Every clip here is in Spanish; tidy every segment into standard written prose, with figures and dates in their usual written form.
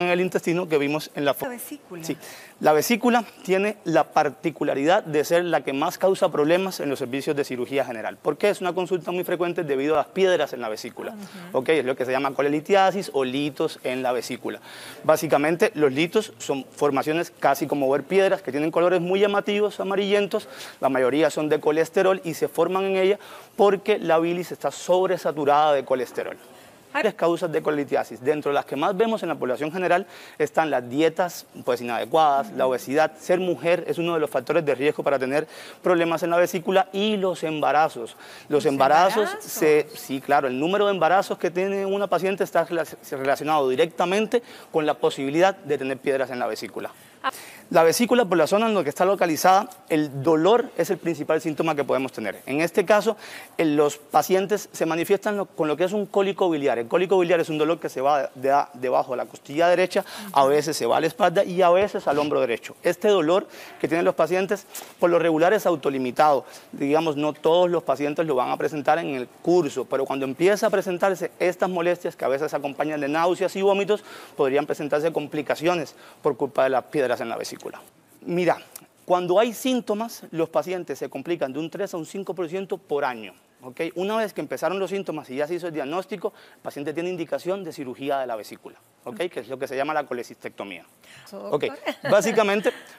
en el intestino que vimos en la foto. La vesícula. Sí, la vesícula tiene la particularidad de ser la que más causa problemas en los servicios de cirugía general. ¿Por qué? Es una consulta muy frecuente debido a las piedras en la vesícula. Es lo que se llama colelitiasis o litos en la vesícula. Básicamente, los litos son formaciones casi como ver piedras que tienen colores muy llamativos, amarillentos. La mayoría son de colesterol y se forman en ella porque la bilis está sobresaturada de colesterol. Varias causas de colelitiasis. Dentro de las que más vemos en la población general están las dietas pues, inadecuadas, la obesidad, ser mujer es uno de los factores de riesgo para tener problemas en la vesícula y los embarazos. Los embarazos, sí, claro, el número de embarazos que tiene una paciente está relacionado directamente con la posibilidad de tener piedras en la vesícula. La vesícula, por la zona en la que está localizada, el dolor es el principal síntoma que podemos tener. En este caso, los pacientes se manifiestan con lo que es un cólico biliar. El cólico biliar es un dolor que se va debajo de la costilla derecha, a veces se va a la espalda y a veces al hombro derecho. Este dolor que tienen los pacientes, por lo regular es autolimitado. Digamos, no todos los pacientes lo van a presentar en el curso, pero cuando empieza a presentarse estas molestias, que a veces acompañan de náuseas y vómitos, podrían presentarse complicaciones por culpa de las piedras en la vesícula. Mira, cuando hay síntomas, los pacientes se complican de un 3 a un 5% por año. ¿Okay? Una vez que empezaron los síntomas y ya se hizo el diagnóstico, el paciente tiene indicación de cirugía de la vesícula, ¿okay? Que es lo que se llama la colecistectomía. Okay.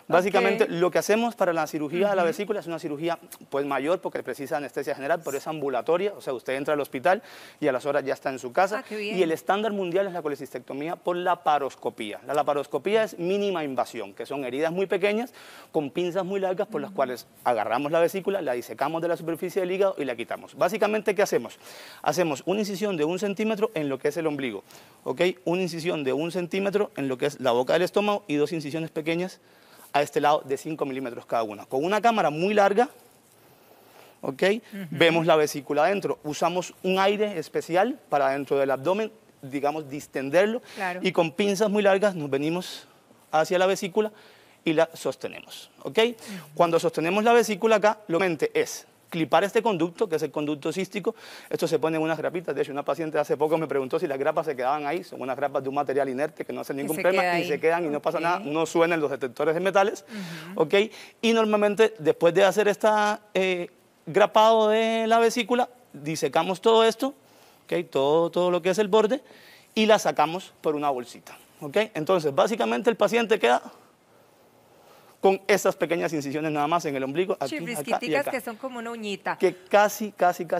Básicamente lo que hacemos para la cirugía de la vesícula es una cirugía pues, mayor porque precisa anestesia general, pero es ambulatoria, o sea, usted entra al hospital y a las horas ya está en su casa. Y el estándar mundial es la colecistectomía por laparoscopía. La laparoscopía es mínima invasión, que son heridas muy pequeñas con pinzas muy largas por las cuales agarramos la vesícula, la disecamos de la superficie del hígado y la quitamos. Básicamente, ¿qué hacemos? Hacemos una incisión de 1 centímetro en lo que es el ombligo, ¿ok? Una incisión de 1 centímetro en lo que es la boca del estómago y 2 incisiones pequeñas a este lado de 5 milímetros cada una. Con una cámara muy larga, ¿ok? Vemos la vesícula adentro. Usamos un aire especial para dentro del abdomen, digamos, distenderlo. Y con pinzas muy largas nos venimos hacia la vesícula y la sostenemos, ¿ok? Cuando sostenemos la vesícula acá, lo que es clipar este conducto, que es el conducto cístico. Esto se pone en unas grapitas. De hecho, una paciente hace poco me preguntó si las grapas se quedaban ahí. Son unas grapas de un material inerte que no hacen ningún problema y se quedan y no pasa nada. No suenan los detectores de metales. ¿Ok? Y normalmente, después de hacer este grapado de la vesícula, disecamos todo esto, ¿ok? Todo lo que es el borde, y la sacamos por una bolsita. ¿Ok? Entonces, básicamente, el paciente queda con estas pequeñas incisiones nada más en el ombligo, aquí, acá y acá, que son como una uñita. Que casi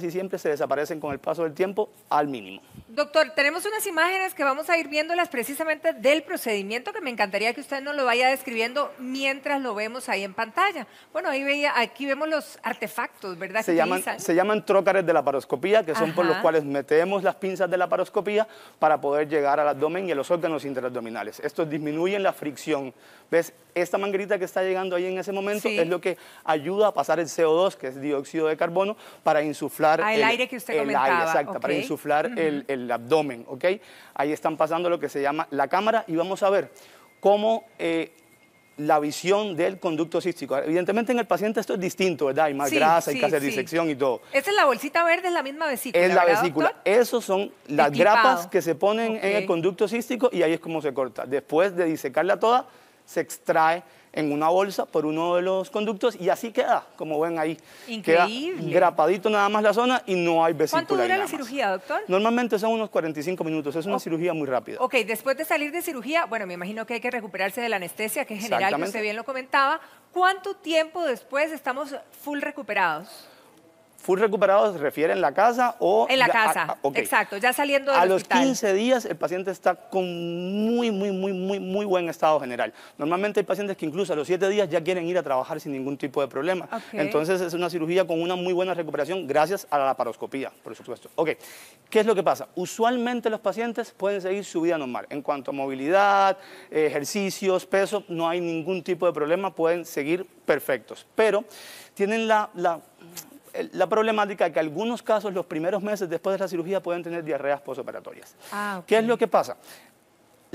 siempre se desaparecen con el paso del tiempo al mínimo. Doctor, tenemos unas imágenes que vamos a ir viéndolas precisamente del procedimiento, que me encantaría que usted nos lo vaya describiendo mientras lo vemos ahí en pantalla. Bueno, aquí vemos los artefactos, ¿verdad? Se llaman trócares de laparoscopía, que son por los cuales metemos las pinzas de laparoscopía para poder llegar al abdomen y a los órganos interabdominales. Estos disminuyen la fricción. ¿Ves? Esta manguerita que está llegando ahí en ese momento es lo que ayuda a pasar el CO2, que es dióxido de carbono, para insuflar el aire que usted comentaba. Aire, exacto, para insuflar el abdomen, ¿ok? Ahí están pasando lo que se llama la cámara y vamos a ver cómo la visión del conducto cístico. Evidentemente en el paciente esto es distinto, ¿verdad? Hay más grasa, hay que hacer disección y todo. Esta es la bolsita verde, es la misma vesícula, es la vesícula. Esos son las grapas que se ponen en el conducto cístico y ahí es como se corta. Después de disecarla toda, se extrae en una bolsa por uno de los conductos y así queda, como ven ahí. Increíble. Queda grapadito nada más la zona y no hay vesícula. ¿Cuánto dura la cirugía, doctor? Normalmente son unos 45 minutos, es una cirugía muy rápida. Ok, después de salir de cirugía, bueno, me imagino que hay que recuperarse de la anestesia, que es general, que usted bien lo comentaba. ¿Cuánto tiempo después estamos full recuperados? Full recuperados se refiere en la casa o... En la casa, exacto, ya saliendo del hospital. A los 15 días el paciente está con muy buen estado general. Normalmente hay pacientes que incluso a los 7 días ya quieren ir a trabajar sin ningún tipo de problema. Entonces es una cirugía con una muy buena recuperación gracias a la laparoscopía, por supuesto. Ok, ¿qué es lo que pasa? Usualmente los pacientes pueden seguir su vida normal. En cuanto a movilidad, ejercicios, peso, no hay ningún tipo de problema, pueden seguir perfectos. Pero tienen la problemática que en algunos casos, los primeros meses después de la cirugía, pueden tener diarreas postoperatorias. ¿Qué es lo que pasa?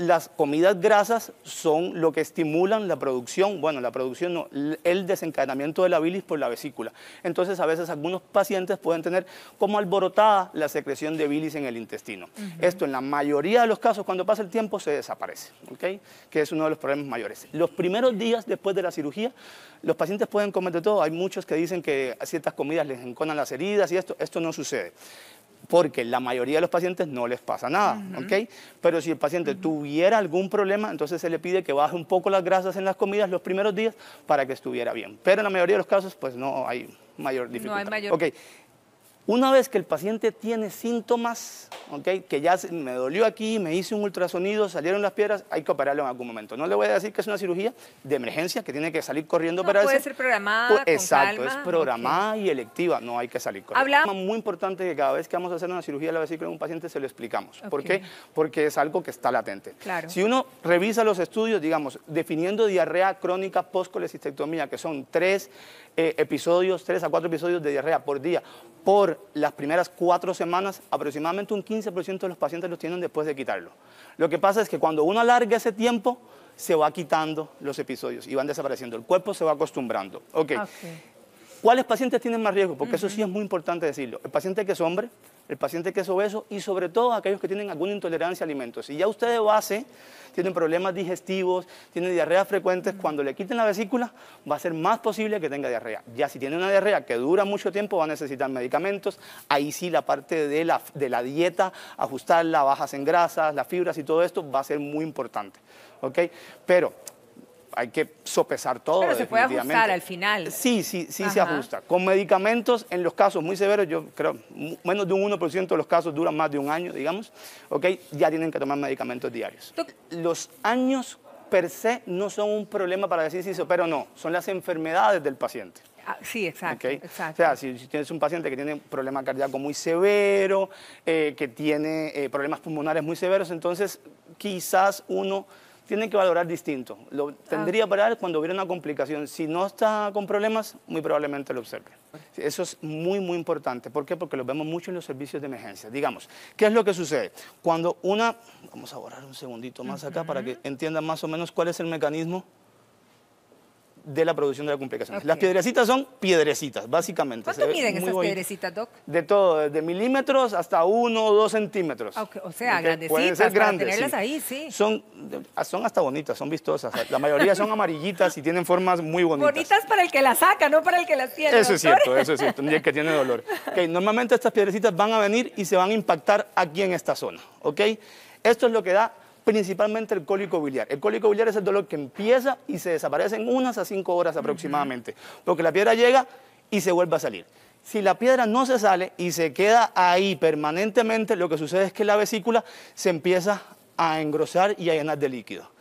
las comidas grasas son lo que estimulan la producción, bueno, la producción no, el desencadenamiento de la bilis por la vesícula. Entonces, a veces algunos pacientes pueden tener como alborotada la secreción de bilis en el intestino. Esto en la mayoría de los casos, cuando pasa el tiempo, se desaparece, ¿ok? Que es uno de los problemas mayores. Los primeros días después de la cirugía, los pacientes pueden comer de todo. Hay muchos que dicen que a ciertas comidas les enconan las heridas y esto no sucede, porque la mayoría de los pacientes no les pasa nada, ¿ok? Pero si el paciente tuviera algún problema, entonces se le pide que baje un poco las grasas en las comidas los primeros días para que estuviera bien. Pero en la mayoría de los casos, pues no hay mayor dificultad. No hay mayor... Okay. Una vez que el paciente tiene síntomas, ¿okay? Que ya me dolió aquí, me hice un ultrasonido, salieron las piedras, hay que operarlo en algún momento. No le voy a decir que es una cirugía de emergencia, que tiene que salir corriendo para eso. Puede ser programada, pues, con exacto, calma. Es programada y electiva, no hay que salir corriendo. Es muy importante que cada vez que vamos a hacer una cirugía de la vesícula en un paciente se lo explicamos. ¿Por qué? Porque es algo que está latente. Claro. Si uno revisa los estudios, digamos, definiendo diarrea crónica post-colecistectomía, que son 3 a 4 episodios de diarrea por día, por las primeras 4 semanas, aproximadamente un 15% de los pacientes los tienen después de quitarlo. Lo que pasa es que cuando uno alarga ese tiempo, se va quitando los episodios y van desapareciendo. El cuerpo se va acostumbrando. Okay. ¿Cuáles pacientes tienen más riesgo? Porque eso sí es muy importante decirlo. El paciente que es hombre, el paciente que es obeso y sobre todo aquellos que tienen alguna intolerancia a alimentos. Si ya usted de base tienen problemas digestivos, tienen diarreas frecuentes, cuando le quiten la vesícula va a ser más posible que tenga diarrea. Ya si tiene una diarrea que dura mucho tiempo va a necesitar medicamentos. Ahí sí la parte de la dieta, ajustarla, bajas en grasas, las fibras y todo esto va a ser muy importante. ¿Okay? Pero hay que sopesar todo. Pero se puede ajustar al final. Sí se ajusta. Con medicamentos, en los casos muy severos, yo creo, menos de un 1% de los casos duran más de un año, digamos, ¿okay? Ya tienen que tomar medicamentos diarios. Los años per se no son un problema para decir si se opera o no, son las enfermedades del paciente. Sí, exacto, ¿Okay? exacto. O sea, si tienes un paciente que tiene un problema cardíaco muy severo, que tiene problemas pulmonares muy severos, entonces quizás uno tiene que valorar distinto. Lo tendría para él cuando hubiera una complicación. Si no está con problemas, muy probablemente lo observe. Eso es muy, muy importante. ¿Por qué? Porque lo vemos mucho en los servicios de emergencia. Digamos, ¿qué es lo que sucede? Cuando vamos a borrar un segundito más acá para que entiendan más o menos cuál es el mecanismo de la producción de la complicación. Las piedrecitas son piedrecitas, básicamente. ¿Cuánto miden esas piedrecitas, Doc? De todo, desde milímetros hasta 1 o 2 centímetros. O sea, grandecitas, pueden ser grandes, para tenerlas ahí, sí. Son hasta bonitas, son vistosas. La mayoría son amarillitas y tienen formas muy bonitas. Bonitas para el que las saca, no para el que las tiene, Eso es cierto, ni el que tiene dolor. Normalmente estas piedrecitas van a venir y se van a impactar aquí en esta zona. Esto es lo que da principalmente el cólico biliar. El cólico biliar es el dolor que empieza y se desaparece en 1 a 5 horas aproximadamente, porque la piedra llega y se vuelve a salir. Si la piedra no se sale y se queda ahí permanentemente, lo que sucede es que la vesícula se empieza a engrosar y a llenar de líquido.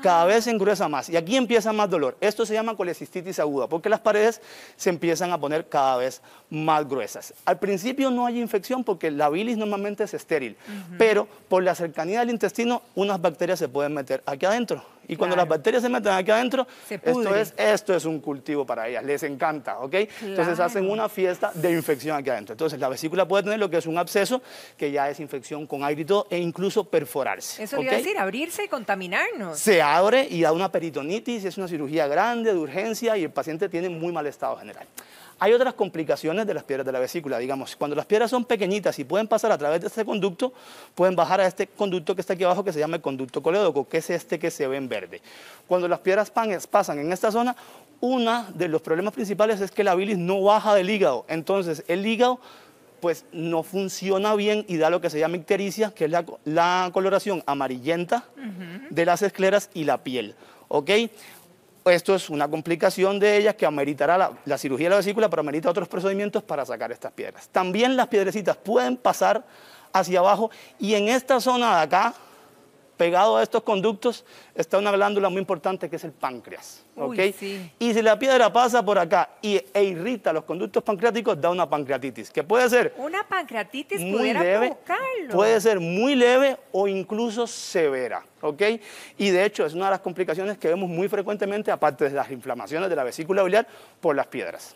Cada vez se engruesa más y aquí empieza más dolor. Esto se llama colecistitis aguda porque las paredes se empiezan a poner cada vez más gruesas. Al principio no hay infección porque la bilis normalmente es estéril, pero por la cercanía del intestino unas bacterias se pueden meter aquí adentro. Y cuando las bacterias se meten aquí adentro, esto es un cultivo para ellas, les encanta, ¿ok? Entonces hacen una fiesta de infección aquí adentro. Entonces la vesícula puede tener lo que es un absceso, que ya es infección con aire y todo, e incluso perforarse. Eso le iba a decir, abrirse y contaminarnos. Se abre y da una peritonitis, es una cirugía grande, de urgencia, y el paciente tiene muy mal estado general. Hay otras complicaciones de las piedras de la vesícula, digamos, cuando las piedras son pequeñitas y pueden pasar a través de este conducto, pueden bajar a este conducto que está aquí abajo que se llama el conducto colédoco, que es este que se ve en verde. Cuando las piedras pasan en esta zona, uno de los problemas principales es que la bilis no baja del hígado, entonces el hígado pues no funciona bien y da lo que se llama ictericia, que es la coloración amarillenta de las escleras y la piel, ¿ok? Esto es una complicación de ellas que ameritará la cirugía de la vesícula, pero amerita otros procedimientos para sacar estas piedras. También las piedrecitas pueden pasar hacia abajo y en esta zona de acá, pegado a estos conductos, está una glándula muy importante que es el páncreas. ¿Okay? Sí. Y si la piedra pasa por acá e irrita los conductos pancreáticos, da una pancreatitis, que puede ser una pancreatitis muy leve, puede ser muy leve o incluso severa. ¿Okay? Y de hecho es una de las complicaciones que vemos muy frecuentemente, aparte de las inflamaciones de la vesícula biliar por las piedras.